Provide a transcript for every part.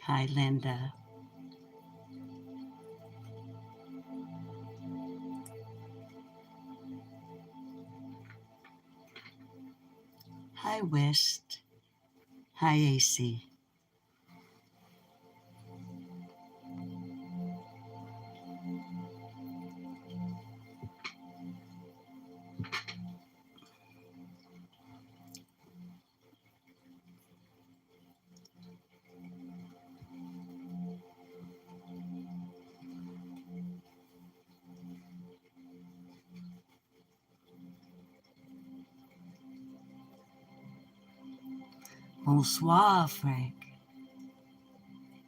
Hi, Linda. Hi, West. Hi, AC. Bonsoir, Frank.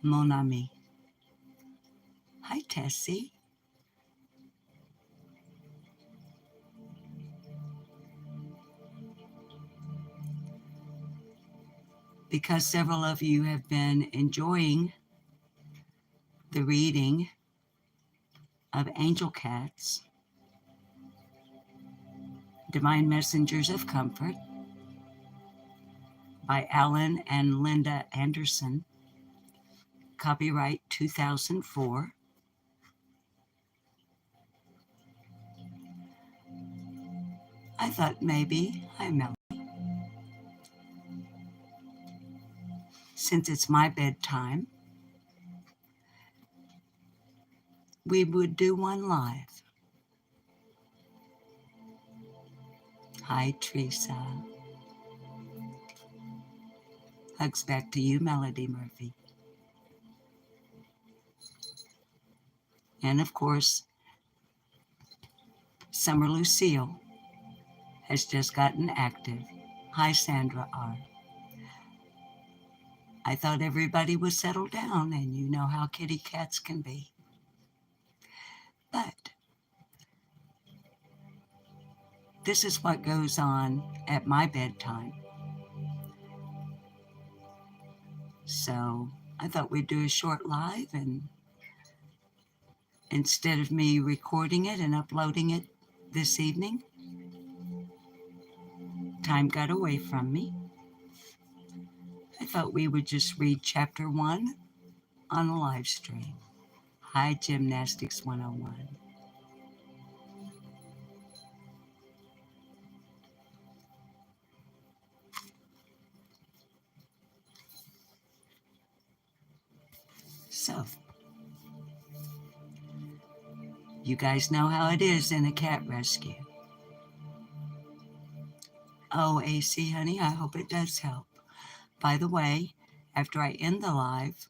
Mon ami. Hi, Tessie. Because several of you have been enjoying the reading of Angel Cats, Divine Messengers of Comfort by Alan and Linda Anderson, copyright 2004. I thought maybe, hi Mel, since it's my bedtime, we would do one live. Hi, Teresa. Hugs back to you, Melody Murphy. And of course, Summer Lucille has just gotten active. Hi, Sandra R. I thought everybody was settled down, and you know how kitty cats can be. But this is what goes on at my bedtime. So I thought we'd do a short live, and instead of me recording it and uploading it this evening, time got away from me. I thought we would just read chapter 1 on a live stream. Hi, Gymnastics 101. So, you guys know how it is in a cat rescue. Oh, AC, honey, I hope it does help. By the way, after I end the live,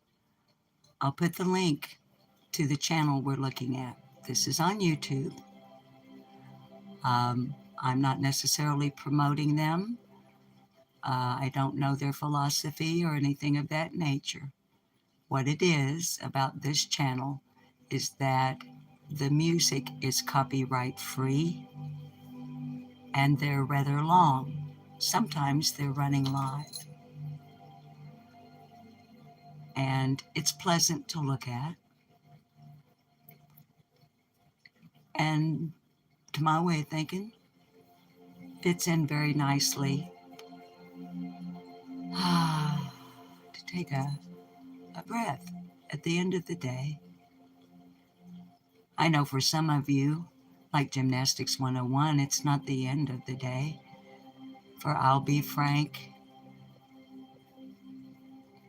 I'll put the link to the channel we're looking at. This is on YouTube. I'm not necessarily promoting them. I don't know their philosophy or anything of that nature. What it is about this channel is that the music is copyright free and they're rather long. Sometimes they're running live. And it's pleasant to look at. And to my way of thinking, fits in very nicely to take a breath at the end of the day. I know for some of you, like Gymnastics 101, it's not the end of the day. For I'll be frank,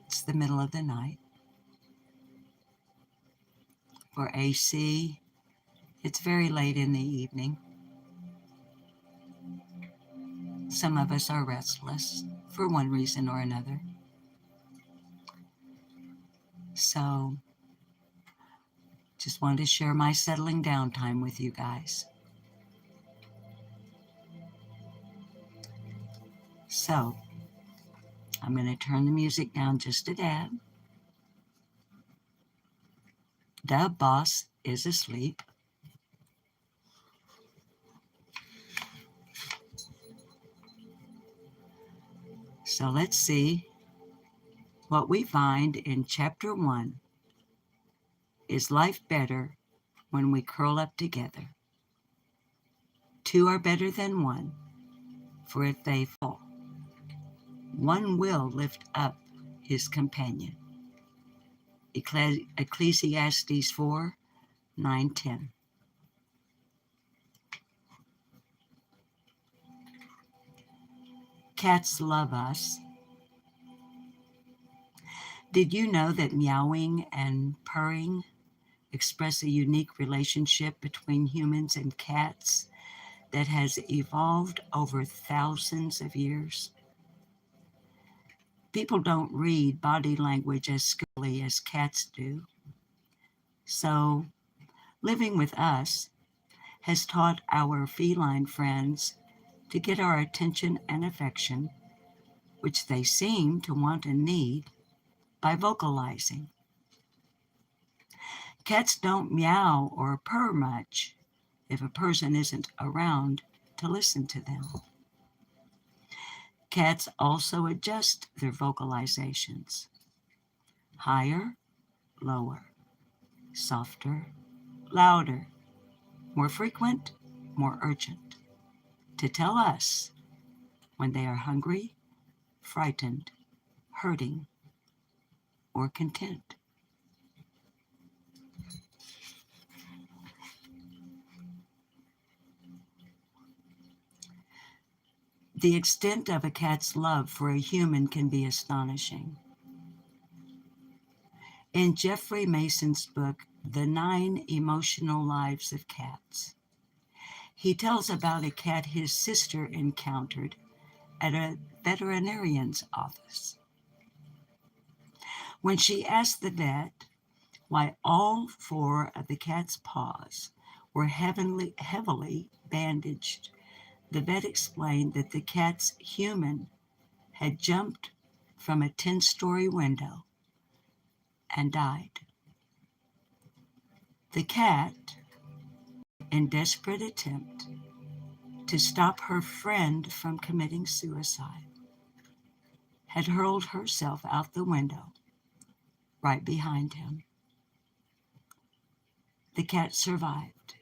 it's the middle of the night. For AC, it's very late in the evening. Some of us are restless for one reason or another. So, just wanted to share my settling down time with you guys. So, I'm going to turn the music down just a tad. Dub Boss is asleep. So let's see what we find in chapter 1. Is life better when we curl up together? Two are better than one, for if they fall, one will lift up his companion. Ecclesiastes 4:9-10. Cats love us. Did you know that meowing and purring express a unique relationship between humans and cats that has evolved over thousands of years? People don't read body language as skillfully as cats do. So, living with us has taught our feline friends to get our attention and affection, which they seem to want and need, by vocalizing. Cats don't meow or purr much if a person isn't around to listen to them. Cats also adjust their vocalizations: higher, lower, softer, louder, more frequent, more urgent, to tell us when they are hungry, frightened, hurting, or content. The extent of a cat's love for a human can be astonishing. In Jeffrey Mason's book, The 9 Emotional Lives of Cats, he tells about a cat his sister encountered at a veterinarian's office. When she asked the vet why all 4 of the cat's paws were heavily bandaged, the vet explained that the cat's human had jumped from a 10-story window and died. The cat, in desperate attempt to stop her friend from committing suicide, had hurled herself out the window right behind him. The cat survived.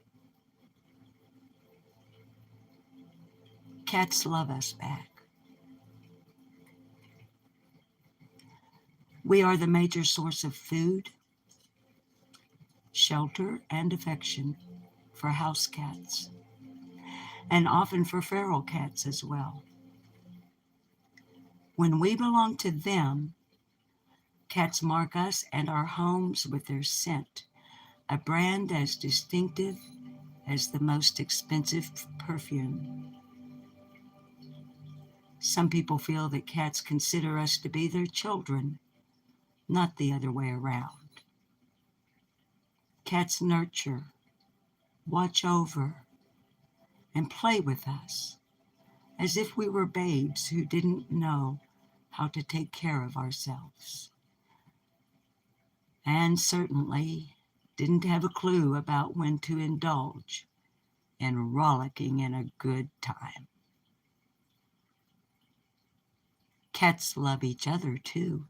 Cats love us back. We are the major source of food, shelter, and affection for house cats, and often for feral cats as well. When we belong to them, cats mark us and our homes with their scent, a brand as distinctive as the most expensive perfume. Some people feel that cats consider us to be their children, not the other way around. Cats nurture, watch over, and play with us as if we were babes who didn't know how to take care of ourselves, and certainly didn't have a clue about when to indulge in rollicking in a good time. Cats love each other too.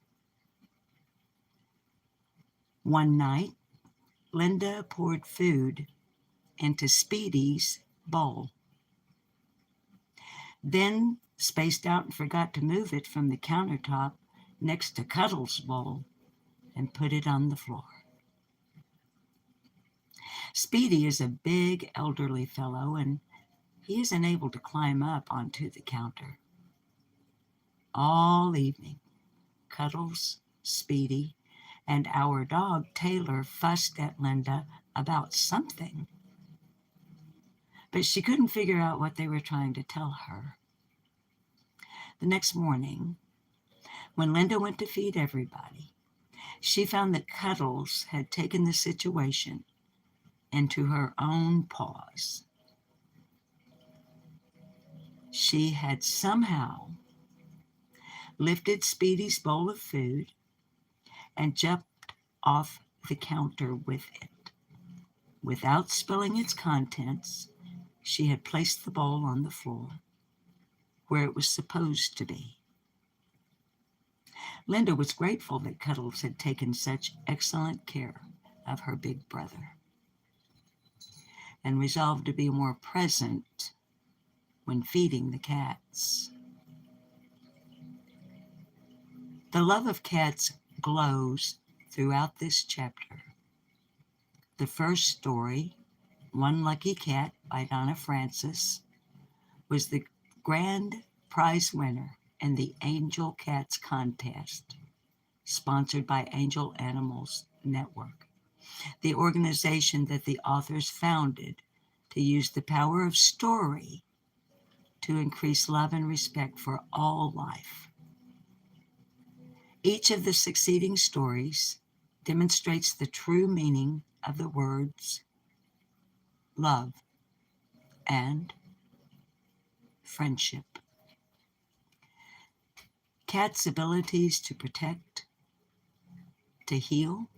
One night, Linda poured food into Speedy's bowl, then spaced out and forgot to move it from the countertop next to Cuddles' bowl and put it on the floor. Speedy is a big elderly fellow, and he isn't able to climb up onto the counter. All evening, Cuddles, Speedy, and our dog Taylor fussed at Linda about something, but she couldn't figure out what they were trying to tell her. The next morning, when Linda went to feed everybody, she found that Cuddles had taken the situation into her own paws. She had somehow lifted Speedy's bowl of food and jumped off the counter with it. Without spilling its contents, she had placed the bowl on the floor where it was supposed to be. Linda was grateful that Cuddles had taken such excellent care of her big brother, and resolved to be more present when feeding the cats. The love of cats glows throughout this chapter. The first story, One Lucky Cat by Donna Francis, was the grand prize winner in the Angel Cats contest, sponsored by Angel Animals Network, the organization that the authors founded to use the power of story to increase love and respect for all life. Each of the succeeding stories demonstrates the true meaning of the words love and friendship. Cats' abilities to protect, to heal,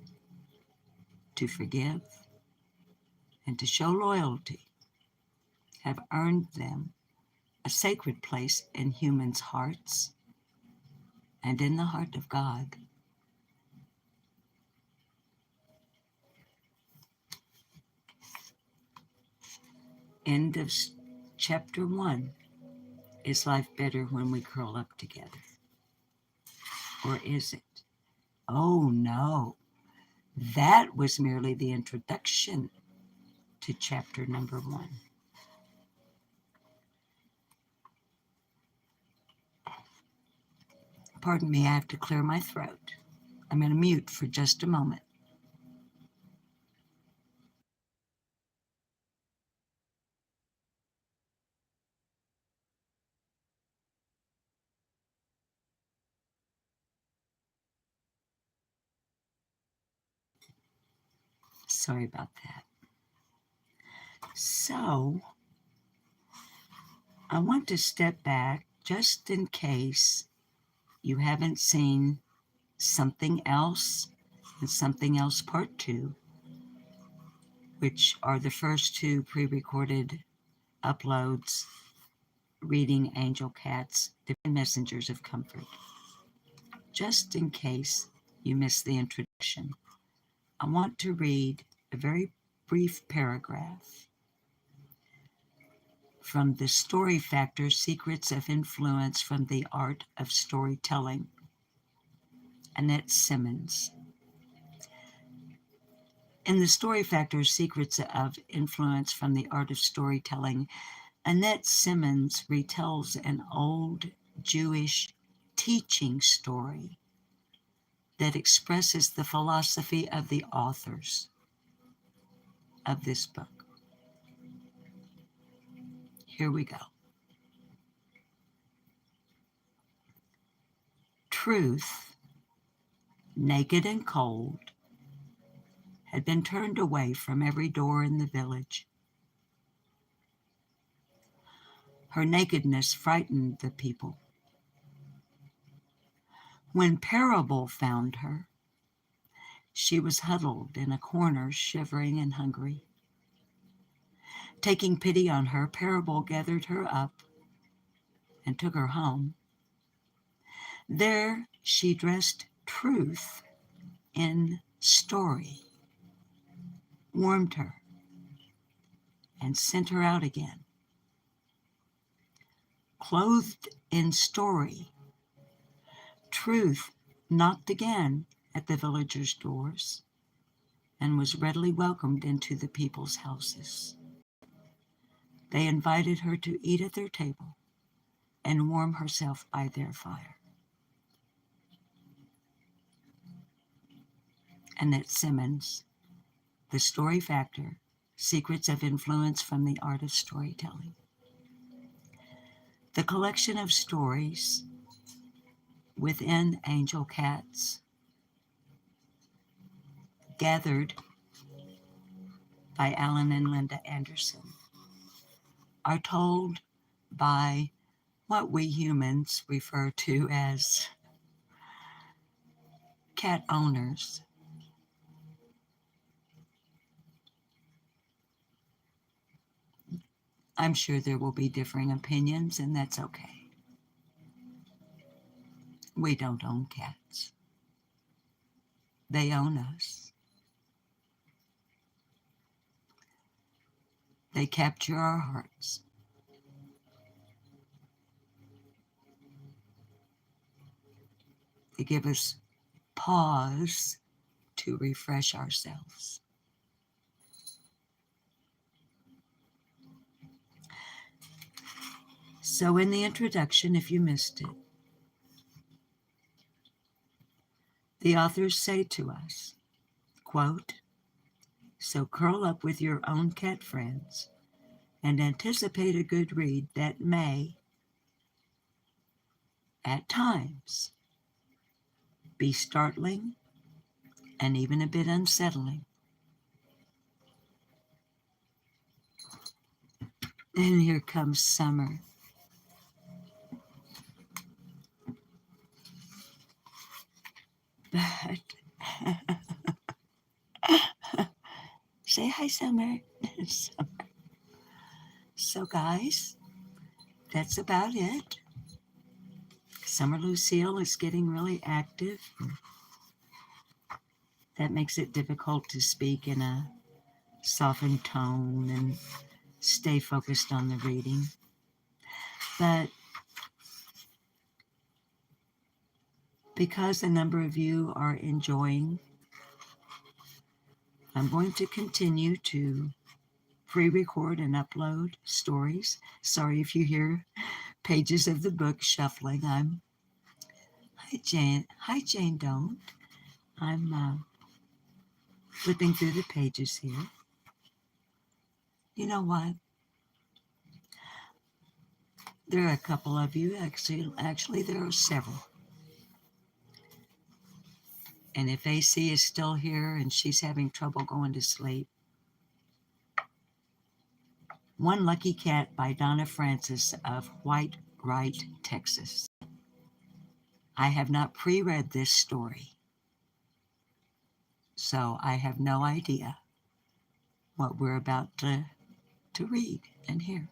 to forgive, and to show loyalty have earned them a sacred place in humans' hearts and in the heart of God. End of chapter 1. Is life better when we curl up together? Or is it? Oh no, that was merely the introduction to chapter number 1. Pardon me, I have to clear my throat. I'm going to mute for just a moment. Sorry about that. So, I want to step back just in case you haven't seen Something Else and Something Else Part 2, which are the first two pre-recorded uploads reading Angel Cats, the Messengers of Comfort. Just in case you missed the introduction, I want to read a very brief paragraph from the Story Factor, Secrets of Influence from the Art of Storytelling, Annette Simmons. In the Story Factor, Secrets of Influence from the Art of Storytelling, Annette Simmons retells an old Jewish teaching story that expresses the philosophy of the authors of this book. Here we go. Truth, naked and cold, had been turned away from every door in the village. Her nakedness frightened the people. When Parable found her, she was huddled in a corner, shivering and hungry. Taking pity on her, Parable gathered her up and took her home. There she dressed Truth in story, warmed her, and sent her out again. Clothed in story, Truth knocked again at the villagers' doors and was readily welcomed into the people's houses. They invited her to eat at their table and warm herself by their fire. Annette Simmons, The Story Factor, Secrets of Influence from the Art of Storytelling. The collection of stories within Angel Cats, gathered by Alan and Linda Anderson, are told by what we humans refer to as cat owners. I'm sure there will be differing opinions, and that's okay. We don't own cats. They own us. They capture our hearts. They give us pause to refresh ourselves. So in the introduction, if you missed it, the authors say to us, quote, "So curl up with your own cat friends and anticipate a good read that may, at times, be startling and even a bit unsettling." And here comes summer. But say hi, Summer. So, guys, that's about it. Summer Lucille is getting really active. That makes it difficult to speak in a softened tone and stay focused on the reading. But because a number of you are enjoying, I'm going to continue to pre-record and upload stories. Sorry if you hear pages of the book shuffling. Hi Jane Don't. I'm flipping through the pages here. You know what? There are a couple of you, actually there are several. And if AC is still here and she's having trouble going to sleep, One Lucky Cat by Donna Francis of White Wright, Texas. I have not pre-read this story, so I have no idea what we're about to read and hear.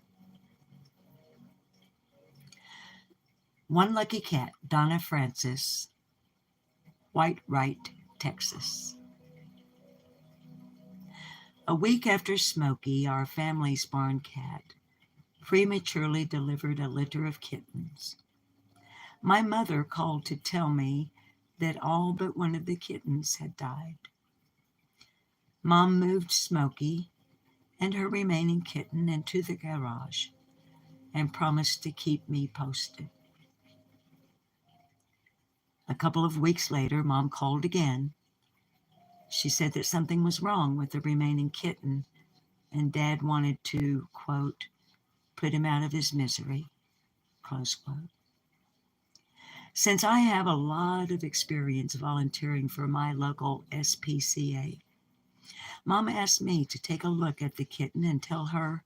One Lucky Cat, Donna Francis, White Wright, Texas. A week after Smokey, our family's barn cat, prematurely delivered a litter of kittens, my mother called to tell me that all but one of the kittens had died. Mom moved Smokey and her remaining kitten into the garage and promised to keep me posted. A couple of weeks later, Mom called again. She said that something was wrong with the remaining kitten and Dad wanted to, quote, put him out of his misery, close quote. Since I have a lot of experience volunteering for my local SPCA, Mom asked me to take a look at the kitten and tell her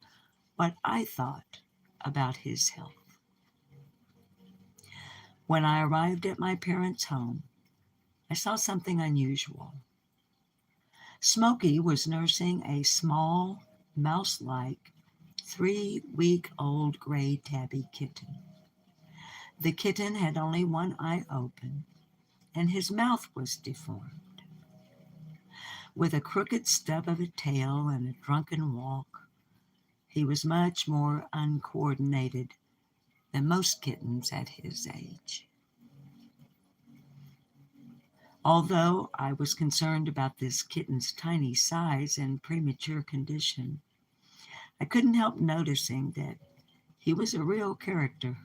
what I thought about his health. When I arrived at my parents' home, I saw something unusual. Smokey was nursing a small, mouse-like, 3-week-old gray tabby kitten. The kitten had only one eye open, and his mouth was deformed. With a crooked stub of a tail and a drunken walk, he was much more uncoordinated than most kittens at his age. Although I was concerned about this kitten's tiny size and premature condition, I couldn't help noticing that he was a real character.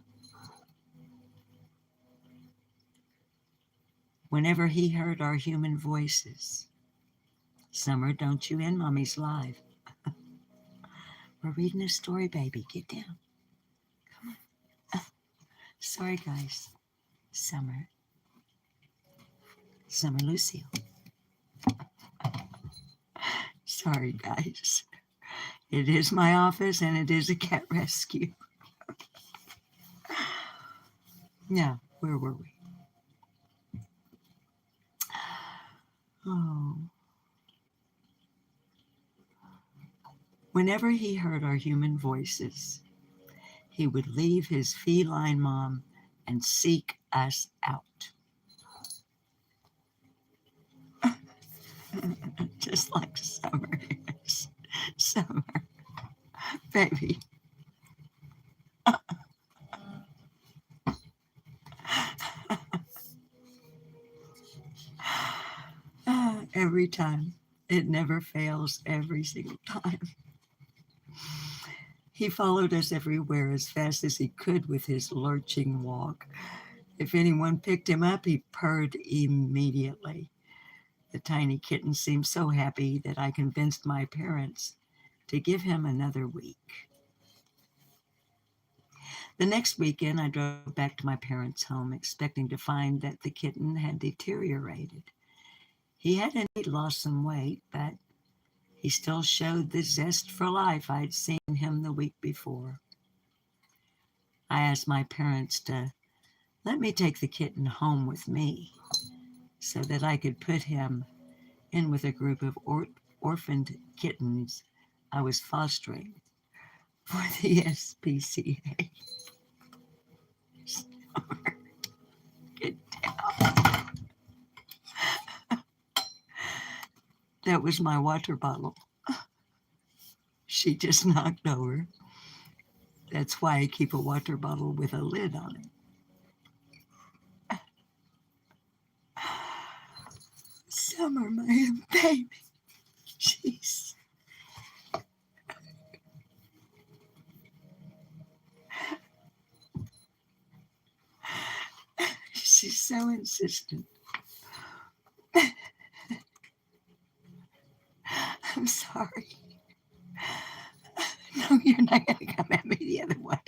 Whenever he heard our human voices, Summer, don't you end Mommy's live. We're reading a story, baby. Get down. Come on. Sorry, guys. Summer Lucille. Sorry, guys. It is my office and it is a cat rescue. Now, where were we? Oh. Whenever he heard our human voices, he would leave his feline mom and seek us out. Just like Summer is. Summer, baby. every time. It never fails, every single time. He followed us everywhere as fast as he could with his lurching walk. If anyone picked him up, he purred immediately. The tiny kitten seemed so happy that I convinced my parents to give him another week. The next weekend, I drove back to my parents' home, expecting to find that the kitten had deteriorated. He had indeed lost some weight, but he still showed the zest for life I'd seen him the week before. I asked my parents to let me take the kitten home with me so that I could put him in with a group of orphaned kittens I was fostering for the SPCA. Get down. That was my water bottle. She just knocked over. That's why I keep a water bottle with a lid on it. Summer, my baby. She's so insistent. I'm sorry. No, you're not going to come at me the other way.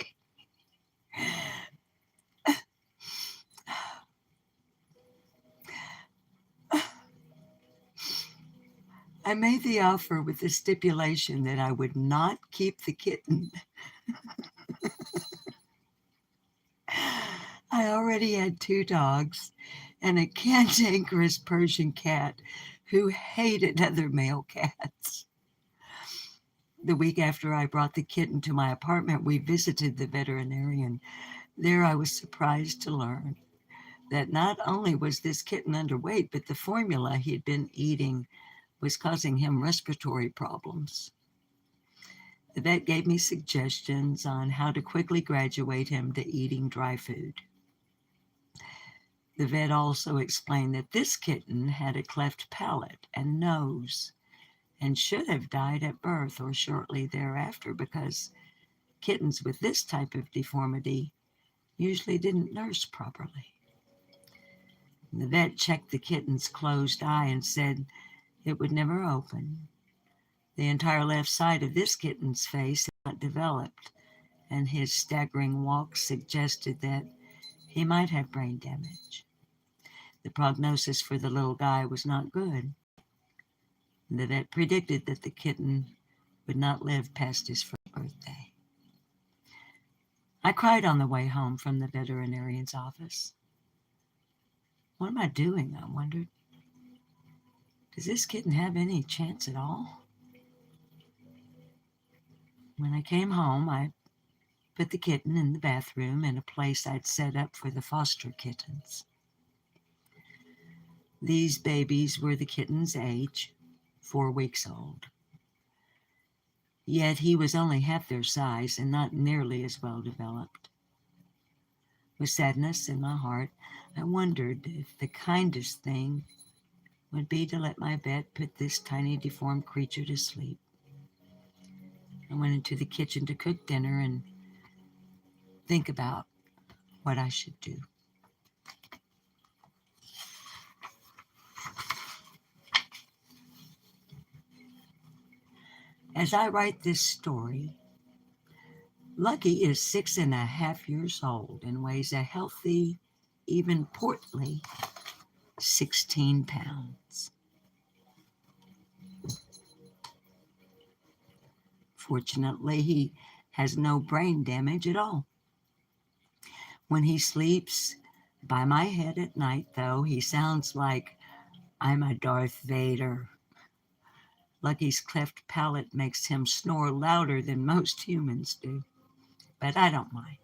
I made the offer with the stipulation that I would not keep the kitten. I already had 2 dogs and a cantankerous Persian cat who hated other male cats. The week after I brought the kitten to my apartment, we visited the veterinarian. There I was surprised to learn that not only was this kitten underweight, but the formula he had been eating was causing him respiratory problems. The vet gave me suggestions on how to quickly graduate him to eating dry food. The vet also explained that this kitten had a cleft palate and nose and should have died at birth or shortly thereafter because kittens with this type of deformity usually didn't nurse properly. The vet checked the kitten's closed eye and said it would never open. The entire left side of this kitten's face had not developed, and his staggering walk suggested that he might have brain damage. The prognosis for the little guy was not good. The vet predicted that the kitten would not live past his first birthday. I cried on the way home from the veterinarian's office. What am I doing? I wondered. Does this kitten have any chance at all? When I came home, I put the kitten in the bathroom in a place I'd set up for the foster kittens. These babies were the kitten's age, 4 weeks old. Yet he was only half their size and not nearly as well developed. With sadness in my heart, I wondered if the kindest thing would be to let my vet put this tiny deformed creature to sleep. I went into the kitchen to cook dinner and think about what I should do. As I write this story, Lucky is 6.5 years old and weighs a healthy, even portly 16 pounds. Fortunately, he has no brain damage at all. When he sleeps by my head at night, though, he sounds like I'm a Darth Vader. Lucky's cleft palate makes him snore louder than most humans do, but I don't mind.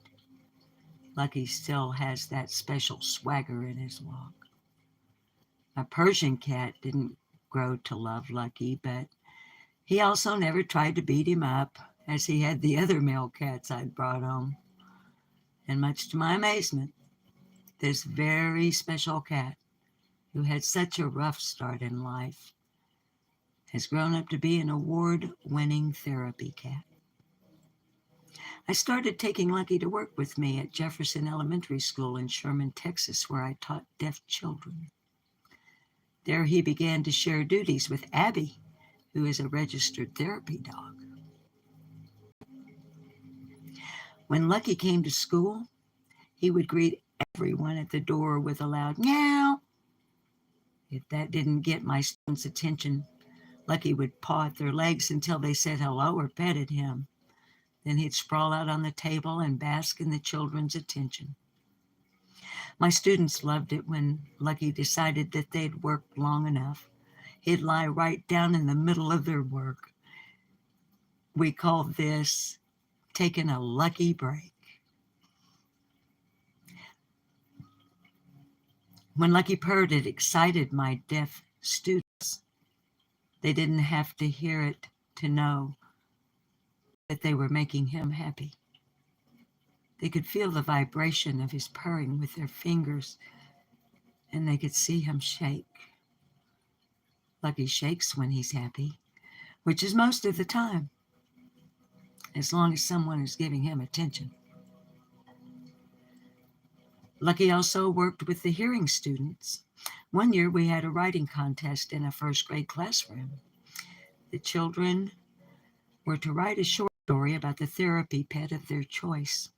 Lucky still has that special swagger in his walk. My Persian cat didn't grow to love Lucky, but he also never tried to beat him up, as he had the other male cats I'd brought home. And much to my amazement, this very special cat who had such a rough start in life, has grown up to be an award-winning therapy cat. I started taking Lucky to work with me at Jefferson Elementary School in Sherman, Texas, where I taught deaf children. There he began to share duties with Abby, who is a registered therapy dog. When Lucky came to school, he would greet everyone at the door with a loud meow. If that didn't get my students' attention, Lucky would paw at their legs until they said hello or petted him. Then he'd sprawl out on the table and bask in the children's attention. My students loved it when Lucky decided that they'd worked long enough. He'd lie right down in the middle of their work. We called this taking a lucky break. When Lucky purred, it excited my deaf students. They didn't have to hear it to know that they were making him happy. They could feel the vibration of his purring with their fingers, and they could see him shake. Lucky shakes when he's happy, which is most of the time, as long as someone is giving him attention. Lucky also worked with the hearing students. One year we had a writing contest in a first grade classroom. The children were to write a short story about the therapy pet of their choice.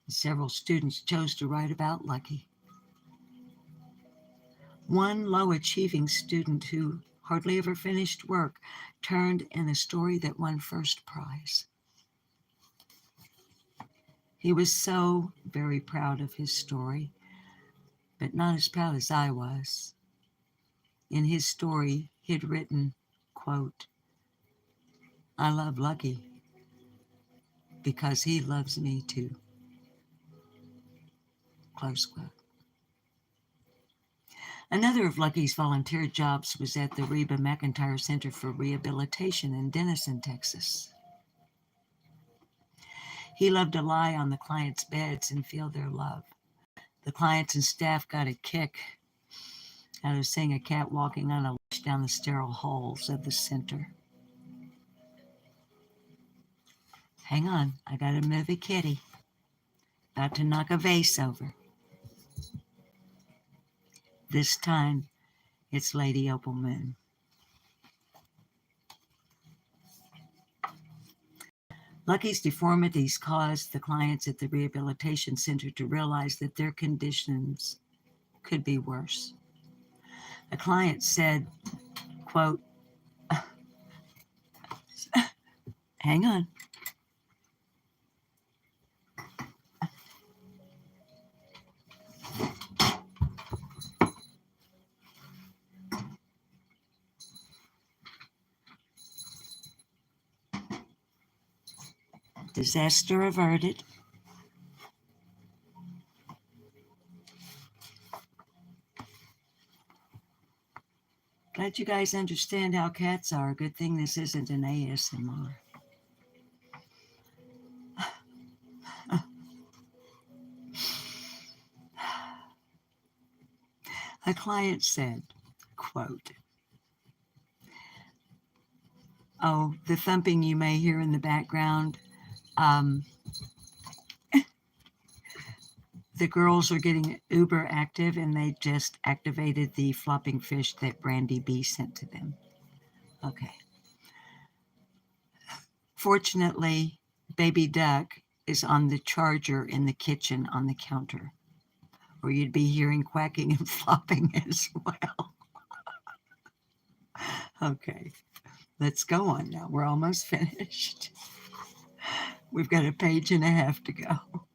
Several students chose to write about Lucky. One low-achieving student who hardly ever finished work turned in a story that won first prize. He was so very proud of his story, but not as proud as I was. In his story, he'd written, quote, "I love Lucky because he loves me too." Close quote. Another of Lucky's volunteer jobs was at the Reba McEntire Center for Rehabilitation in Denison, Texas. He loved to lie on the clients' beds and feel their love. The clients and staff got a kick out of seeing a cat walking on a leash down the sterile halls of the center. Hang on, I gotta move a kitty. About to knock a vase over. This time, it's Lady Opal Moon. Lucky's deformities caused the clients at the rehabilitation center to realize that their conditions could be worse. A client said, quote, "Hang on. Disaster averted." Glad you guys understand how cats are. Good thing this isn't an ASMR. A client said, quote, "Oh, the thumping you may hear in the background, the girls are getting uber active and they just activated the flopping fish that Brandy B sent to them." Okay. Fortunately, Baby Duck is on the charger in the kitchen on the counter, or you'd be hearing quacking and flopping as well. Okay, let's go on now. We're almost finished. We've got a page and a half to go.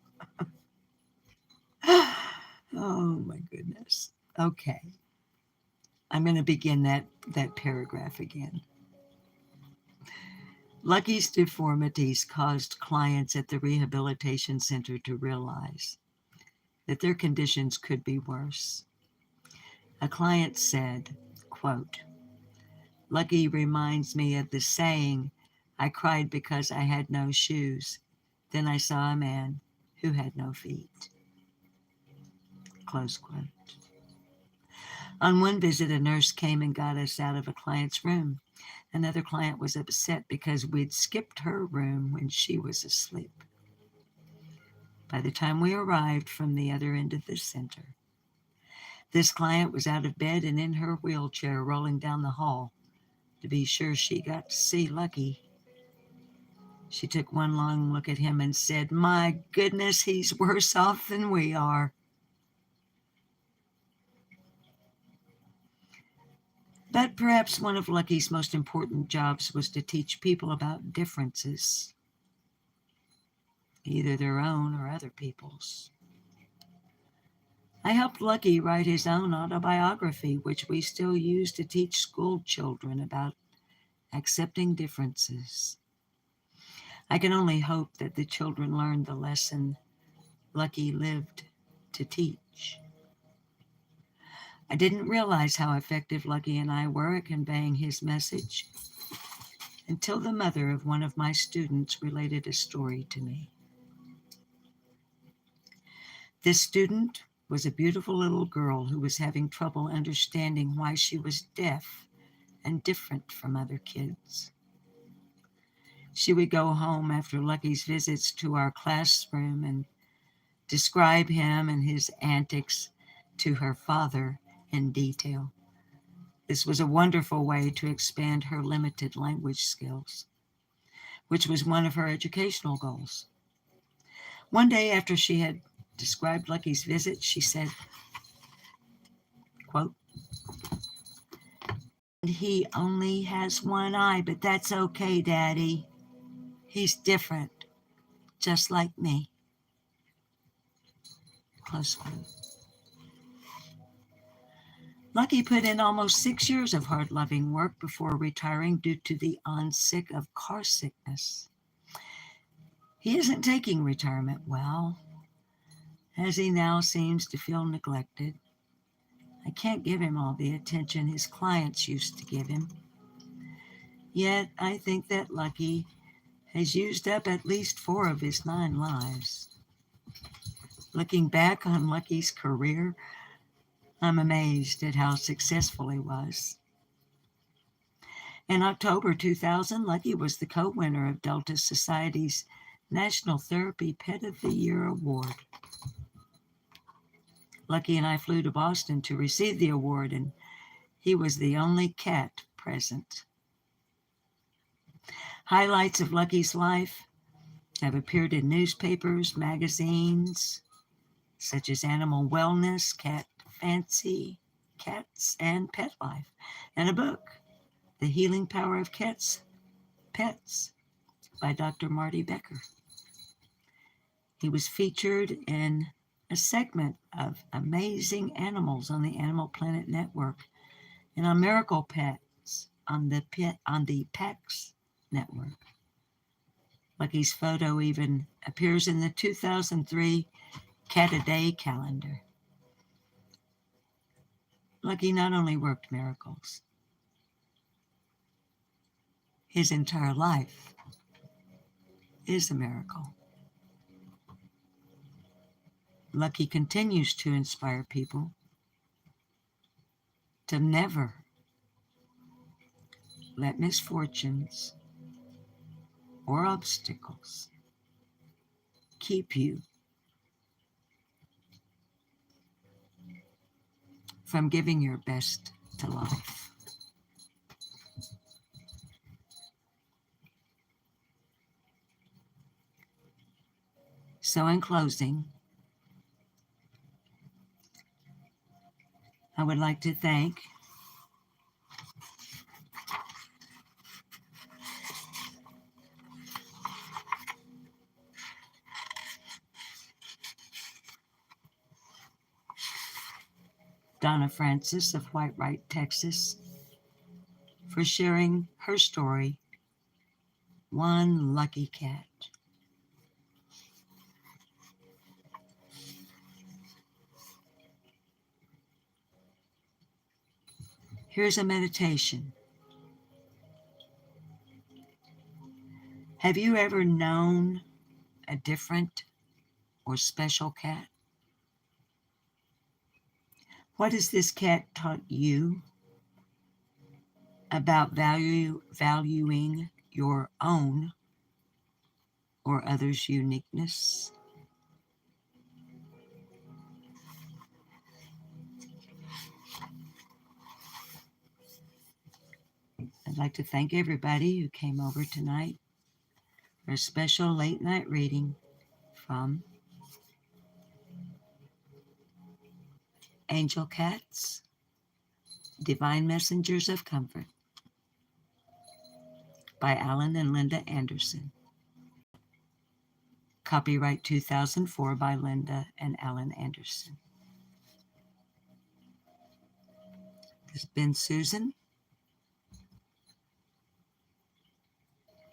Oh my goodness. Okay. I'm going to begin that paragraph again. Lucky's deformities caused clients at the rehabilitation center to realize that their conditions could be worse. A client said, quote, "Lucky reminds me of the saying, 'I cried because I had no shoes. Then I saw a man who had no feet.'" Close quote. On one visit, a nurse came and got us out of a client's room. Another client was upset because we'd skipped her room when she was asleep. By the time we arrived from the other end of the center, this client was out of bed and in her wheelchair rolling down the hall. To be sure she got to see Lucky. She took one long look at him and said, "My goodness, he's worse off than we are." But perhaps one of Lucky's most important jobs was to teach people about differences, either their own or other people's. I helped Lucky write his own autobiography, which we still use to teach school children about accepting differences. I can only hope that the children learn the lesson Lucky lived to teach. I didn't realize how effective Lucky and I were at conveying his message until the mother of one of my students related a story to me. This student was a beautiful little girl who was having trouble understanding why she was deaf and different from other kids. She would go home after Lucky's visits to our classroom and describe him and his antics to her father in detail. This was a wonderful way to expand her limited language skills, which was one of her educational goals. One day after she had described Lucky's visit, she said, quote, "He only has one eye, but that's okay, Daddy. He's different, just like me." Close quote. Lucky put in almost 6 years of hard-loving work before retiring due to the onset of car sickness. He isn't taking retirement well, as he now seems to feel neglected. I can't give him all the attention his clients used to give him. Yet I think that Lucky has used up at least 4 of his 9 lives. Looking back on Lucky's career, I'm amazed at how successful he was. In October 2000, Lucky was the co-winner of Delta Society's National Therapy Pet of the Year Award. Lucky and I flew to Boston to receive the award, and he was the only cat present. Highlights of Lucky's life have appeared in newspapers, magazines, such as Animal Wellness, Cat Fancy, Cats, and Pet Life, and a book, The Healing Power of Pets, by Dr. Marty Becker. He was featured in a segment of Amazing Animals on the Animal Planet Network and on Miracle Pets on the PEX network. Lucky's photo even appears in the 2003 Cat a Day calendar. Lucky not only worked miracles, his entire life is a miracle. Lucky continues to inspire people to never let misfortunes or obstacles keep you from giving your best to life. So in closing, I would like to thank Donna Francis of Whitewright, Texas, for sharing her story, One Lucky Cat. Here's a meditation. Have you ever known a different or special cat? What has this cat taught you about valuing your own or others' uniqueness? I'd like to thank everybody who came over tonight for a special late night reading from Angel Cats, Divine Messengers of Comfort by Alan and Linda Anderson. Copyright 2004 by Linda and Alan Anderson. This has been Susan,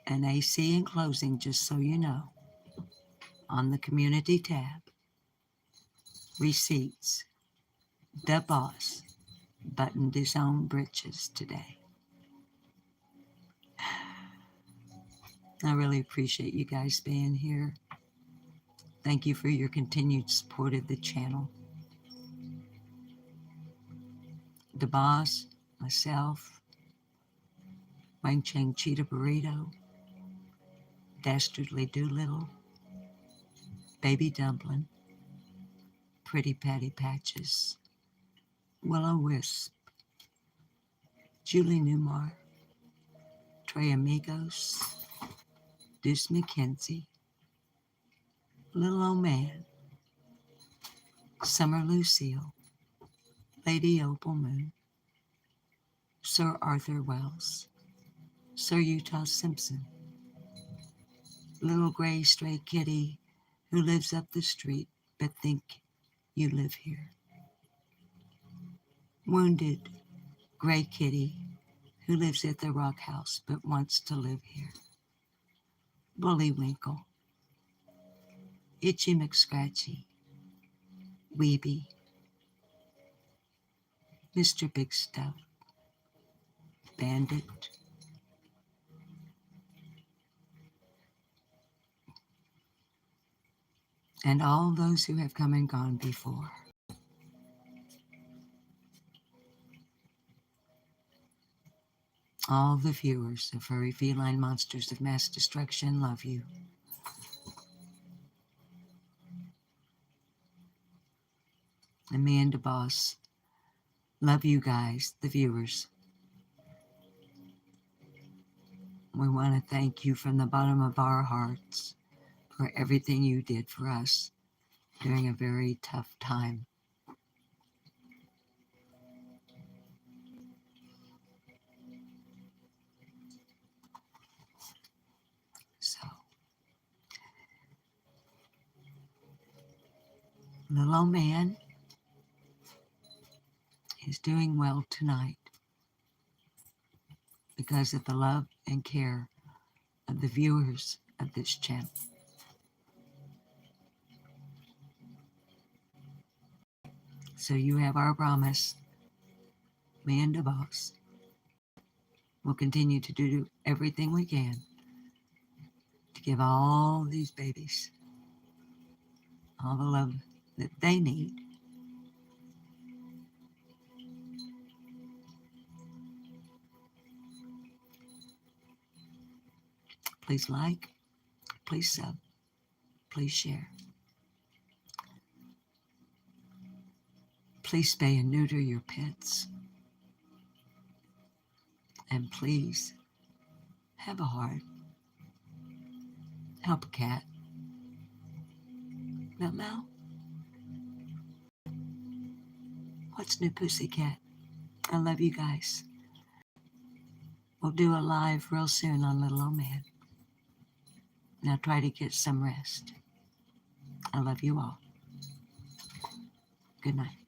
and AC in closing, just so you know, on the community tab. Receipts. The boss buttoned his own britches today. I really appreciate you guys being here. Thank you for your continued support of the channel. The boss, myself, Wang Chang Cheetah Burrito, Dastardly Doolittle, Baby Dumpling, Pretty Patty Patches, Willow Wisp, Julie Newmar, Trey Amigos, Deuce McKenzie, Little Old Man, Summer Lucille, Lady Opal Moon, Sir Arthur Wells, Sir Utah Simpson, Little Gray Stray Kitty who lives up the street but think you live here, Wounded Gray Kitty who lives at the Rock House but wants to live here, Bullywinkel, Itchy McScratchy, Weeby, Mr. Big Stuff, Bandit, and all those who have come and gone before. All the viewers of Furry Feline Monsters of Mass Destruction love you. And me and the boss love you guys, the viewers. We want to thank you from the bottom of our hearts for everything you did for us during a very tough time. So, little old man is doing well tonight because of the love and care of the viewers of this channel. So you have our promise, me and the boss. We'll continue to do everything we can to give all these babies all the love that they need. Please like, please sub, please share. Please spay and neuter your pets. And please have a heart. Help a cat. Mel Mel? What's new, Pussycat? I love you guys. We'll do a live real soon on Little Old Man. Now try to get some rest. I love you all. Good night.